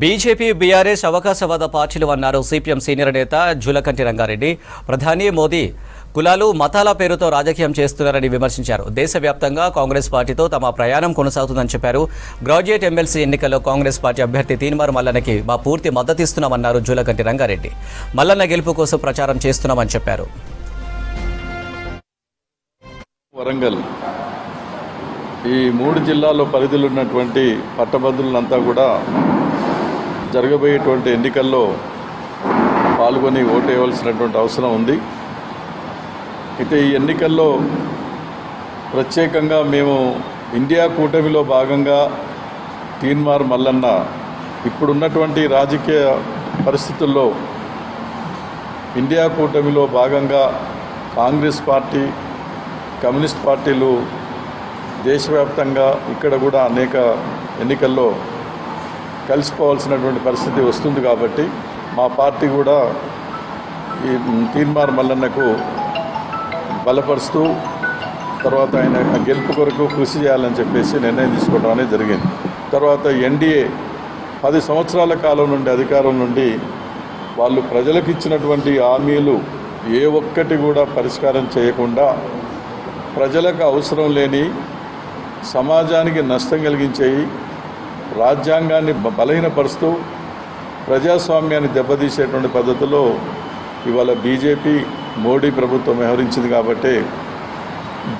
BJP BRS అవకాశవాద పార్టీలు అన్నారు CPM senior నేత జూలకంటి రంగారెడ్డి. ప్రధాని మోదీ కులాలు మతాల పేరుతో రాజకీయం చేస్తున్నారని విమర్శించారు. దేశవ్యాప్తంగా కాంగ్రెస్ పార్టీతో తమ ప్రయాణం కొనసాగుతుందని చెప్పారు. గ్రాడ్యుయేట్ ఎమ్మెల్సీ ఎన్నికల్లో కాంగ్రెస్ పార్టీ అభ్యర్థి తీన్మార్ మల్లన్నకి మా పూర్తి మద్దతిస్తున్నామన్నారు జూలకంటి రంగారెడ్డి. మల్లన్న గెలుపు కోసం ప్రచారం చేస్తున్నామని చెప్పారు. వరంగల్ ఈ 3 జిల్లాల్లో పరిధిలో ఉన్నటువంటి పట్టభద్రులంతా కూడా జరగబోయేటువంటి ఎన్నికల్లో పాల్గొని ఓటు వేయవలసినటువంటి అవసరం ఉంది. అయితే ఈ ఎన్నికల్లో ప్రత్యేకంగా మేము ఇండియా కూటమిలో భాగంగా తీన్మార్ మల్లన్న ఇప్పుడున్నటువంటి రాజకీయ పరిస్థితుల్లో ఇండియా కూటమిలో భాగంగా కాంగ్రెస్ పార్టీ, కమ్యూనిస్ట్ పార్టీలు దేశవ్యాప్తంగా ఇక్కడ కూడా అనేక ఎన్నికల్లో కలిసిపోవాల్సినటువంటి పరిస్థితి వస్తుంది. కాబట్టి మా పార్టీ కూడా ఈ తీన్మార్ మల్లన్నకు బలపరుస్తూ తర్వాత ఆయన గెలుపు కొరకు కృషి చేయాలని చెప్పేసి నిర్ణయం తీసుకోవడం అనేది జరిగింది. తర్వాత ఎన్డీఏ 10 సంవత్సరాల కాలం నుండి అధికారం నుండి వాళ్ళు ప్రజలకు ఇచ్చినటువంటి హామీలు ఏ ఒక్కటి కూడా పరిష్కారం చేయకుండా ప్రజలకు అవసరం లేని, సమాజానికి నష్టం కలిగించేవి, రాజ్యాంగాన్ని బలహీనపరుస్తూ ప్రజాస్వామ్యాన్ని దెబ్బతీసేటువంటి పద్ధతిలో ఇవాళ బీజేపీ మోడీ ప్రభుత్వం వ్యవహరించింది. కాబట్టి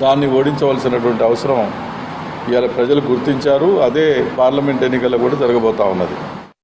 దాన్ని ఓడించవలసినటువంటి అవసరం ఇవాళ ప్రజలు గుర్తించారు. అదే పార్లమెంట్ ఎన్నికల్లో కూడా జరగబోతూ ఉన్నది.